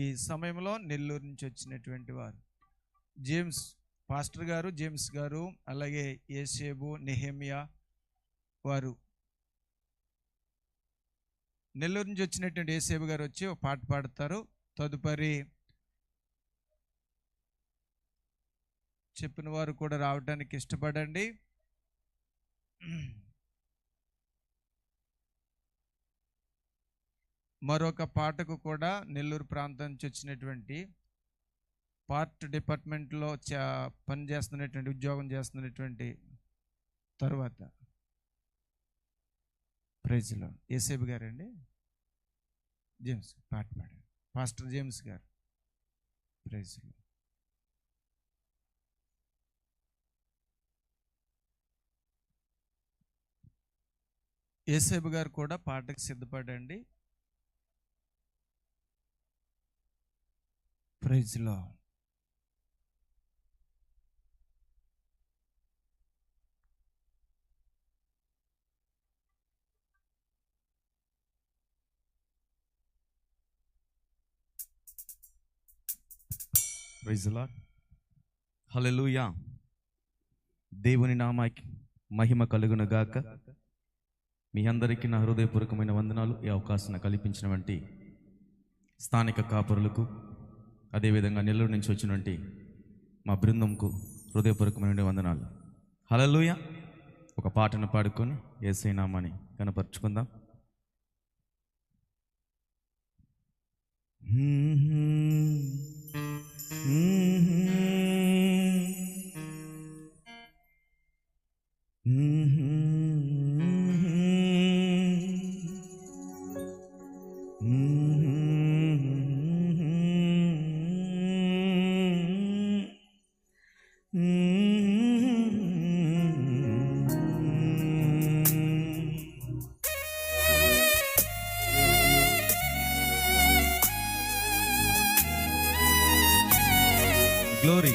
ఈ సమయంలో నెల్లూరు నుంచి వచ్చినటువంటి వారు జేమ్స్ పాస్టర్ గారు, జేమ్స్ గారు, అలాగే యేసేబు, నెహెమియా వారు. నెల్లూరు నుంచి వచ్చినటువంటి యేసేబు గారు వచ్చి ఒక పాట పాడతారు. తదుపరి చెప్పిన వారు కూడా రావడానికి ఇష్టపడండి. మరొక పాటకు కూడా నెల్లూరు ప్రాంతం నుంచి వచ్చినటువంటి పార్ట్ డిపార్ట్మెంట్లో పనిచేస్తున్నటువంటి, ఉద్యోగం చేస్తున్నటువంటి తర్వాత ప్రైజ్లో యేసేబు గారండి, జేమ్స్ పాట పాడారు. పాస్టర్ జేమ్స్ గారు ప్రైజ్లో. యేసేబు గారు కూడా పాటకు సిద్ధపడండి. ప్రైజ్లో. Praise the Lord. హల్లెలూయా. దేవుని నామానికి మహిమ కలుగును గాక. మీ అందరికీ నా హృదయపూర్వకమైన వందనాలు. ఈ అవకాశాన్ని కల్పించినటువంటి స్థానిక కాపురులకు, అదేవిధంగా నెల్లూరు నుంచి వచ్చినటువంటి మా బృందంకు హృదయపూర్వకమైన వందనాలు. హల్లెలూయా. ఒక పాటను పాడుకొని యేసయ్య నామాన్ని కనపరుచుకుందాం. Glory.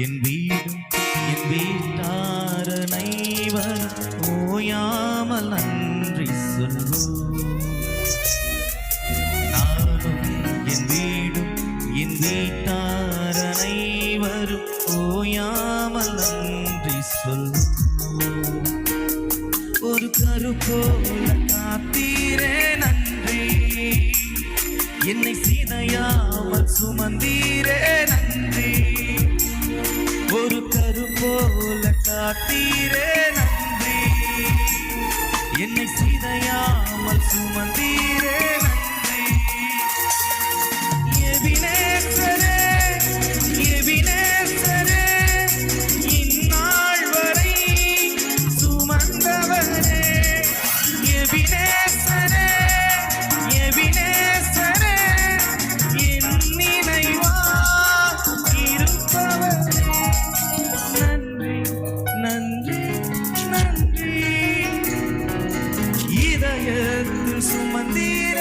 என் வீடும் என் வீட்டாரனைவர் ஓயாமல் நன்றி சொல்வோம். நானும் என் வீடும் என் வீட்டாரனைவரும் ஓயாமல் நன்றி சொல்வோம். ஒரு கருப்போல காத்தீரே நன்றி, என்னை சீதையாமல் சுமந்தீரே நன்றி. ஒரு கரு போல காத்தீரே நன்றி, என்னை சீதையாமல் சுமந்தீரே நன்றி. எபினேசரே, எபினேசரே, இந்நாள் வரை சுமந்தவரே. எபினேசரே, எபினேசரே, என் நினைவா இருப்பவரே. நன்றி நன்றி, இதயத்தில் சுமந்தீரே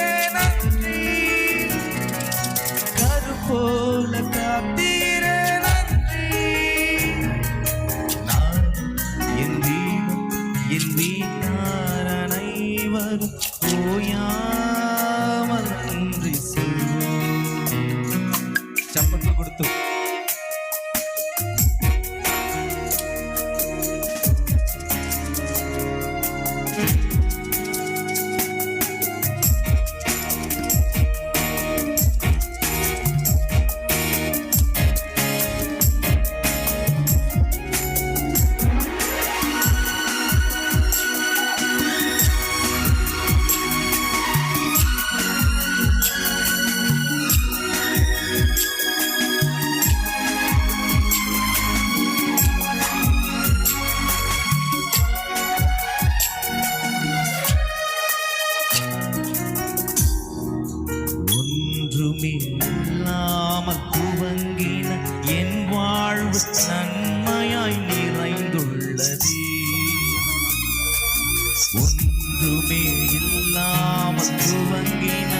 துவங்கின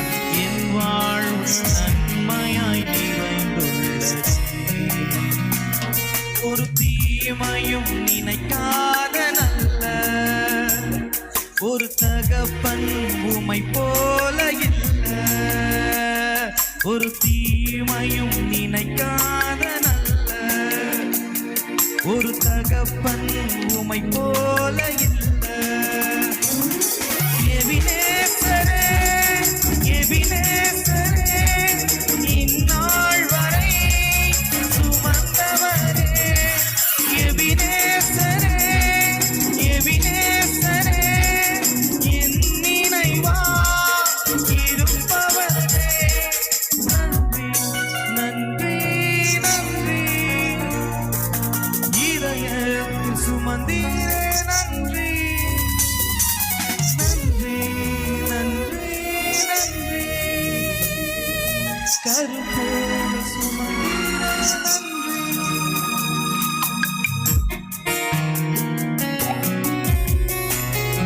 என் வாழ்வு நன்மையாய் நிறைந்துள்ளது. ஒரு தீமையும் நினைக்காத நல்ல ஒரு தகப்பன் உமை போல இல்ல. ஒரு தீமையும் நினைக்காத நல்ல ஒரு தகப்பன் உமை போல இல்ல. எபினேசரே, எபினேசரே, இந்நாள் வரை சுமந்தவரே. எபினேசரே, எபினேசரே, என் நினைவா இருப்பவரே. நன்றி, நன்றி, நன்றி, இதயத்தில் சுமந்தீரே. நன்றி, நன்றி, நன்றி, நன்றி, கருப்போடு சுமந்தீரே.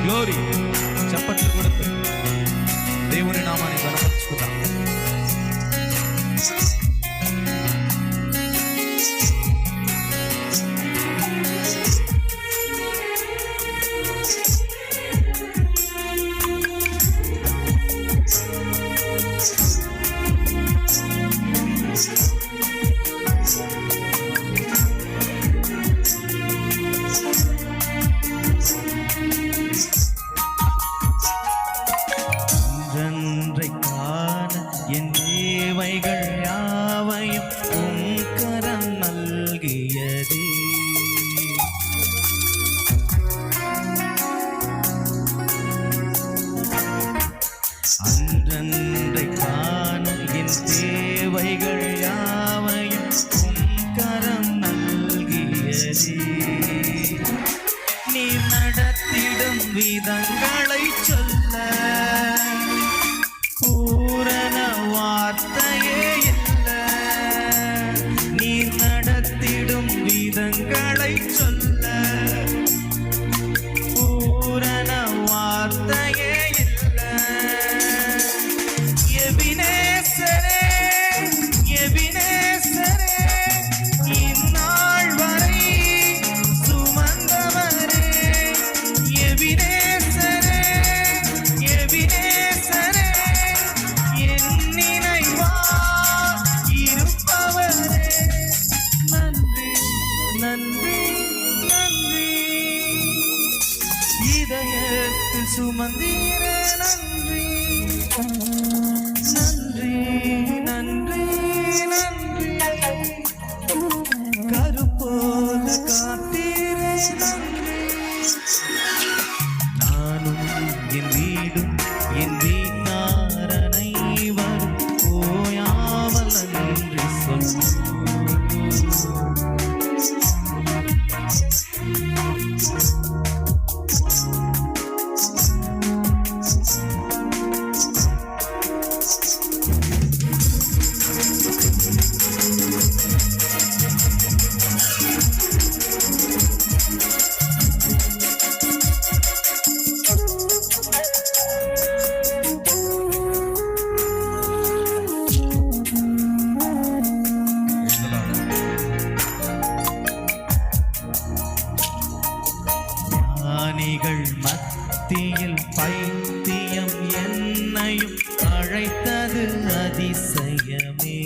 గ్లోరీ చప్పట్లు కొడుతూ దేవుని నామాన్ని గణపరుచుకుందాం. ஒன்றை காண என் தேவைகள் யாவையும் உம் கரம் நல்கியதே. அன்றன்றை காண என் தேவைகள் யாவையும் உம் கரம் நல்கியதே. நீ நடத்திடும் விதங்களை சொல்ல பூரண வார்த்தையே இல்ல. நீ நடத்திடும் விதங்களை சொல்ல பூரண வார்த்தையே இல்ல. எபினேசரே, எபினேசரே, இந்நாள் வரை சுமந்தவரே. எபினேசரே, எபினேசரே, என் நினைவா இருப்பவரே. நன்றி, நன்றி, நன்றி, இதயத்தில் சுமந்தீரே. நன்றி, நன்றி, நன்றி, நன்றி, கருப்போல காத்தீரே. நன்றி, நானும் என் வீடும் என் வீட்டார் அனைவரும் ஓயாமல் நன்றி சொல்வோம். ஞானிகள் மத்தியில் பைத்தியம் என்னையும் அழைத்தது அதிசயமே.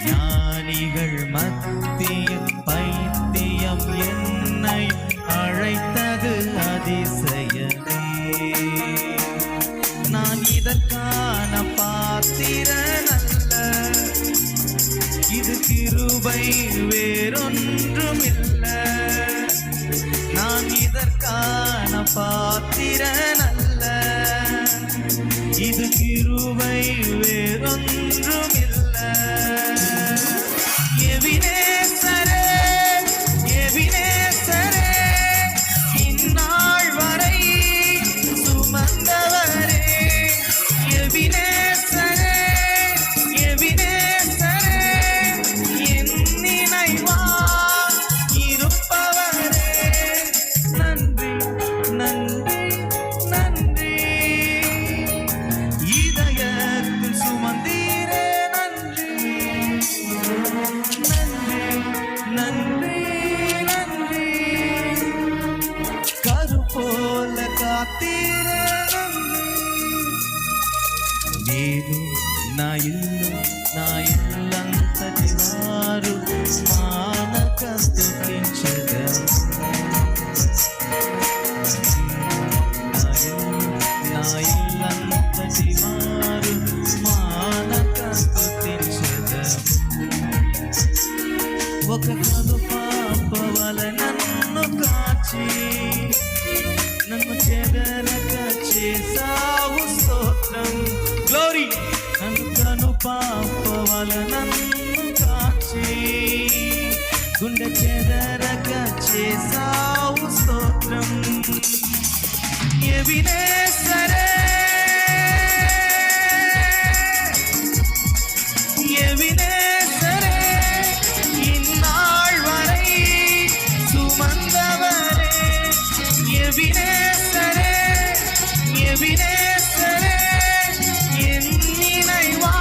ஞானிகள் மத்தியில் பைத்தியம் என்னையும் அழைத்தது அதிசயமே. நான் இதற்கான பாத்திரன் அல்ல, இது கிருபை வேறொன்றுமில்ல. நான் இதற்கான பாத்திரன் அல்ல, இது கிருபை வேறொன்றுமில்ல. எபினேசரே, எபினேசரே, இந்நாள் வரை சுமந்தவரே. எபினேசரே, எபினேசரே, என் நினைவா இருப்பவரே. நன்றி, நன்றி, நன்றி, ఒక కను పాప వల నన్ను కాచి నన్ను చెదరక చేసావు స్తోత్రం. గ్లోరీ. నన్ను కను పాప వల నన్ను కాచి గుండె చెదరక చేసావు స్తోత్రం. ఎబినేజరే எபினேசரே இந்நாள் வரை சுமந்தவரே. எபினேசரே எபினேசரே என் நினைவா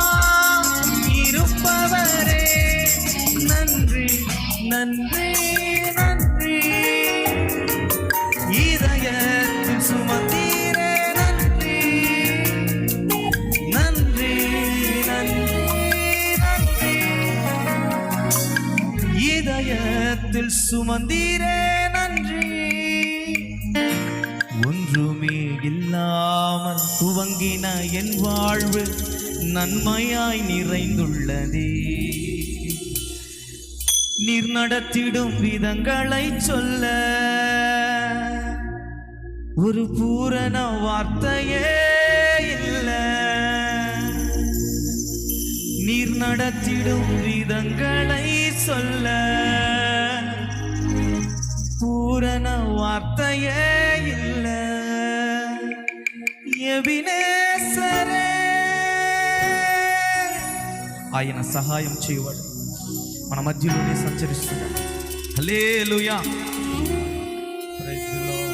இருப்பவரே. நன்றி நன்றி நன்றி. இதயத்தில் சுமந்தீரே நன்றி நன்றி நன்றி. இதயத்தில் சுமந்தீரே நன்றி. ஒன்றுமே இல்லாமல் துவங்கின என் வாழ்வு நன்மையாய் நிறைந்துள்ளதே. நீர் நடத்திடும் விதங்களை சொல்ல ஒரு பூரண வார்த்தையே இல்லை. நீர் நடத்திடும் விதங்களை சொல்ல பூரண வார்த்தையே இல்ல. ఎబినేజరే ఆయన సహాయం చేయవాడు మన మధ్యలోనే సంచరిస్తున్నాడు. హల్లెలూయా. Praise the lord.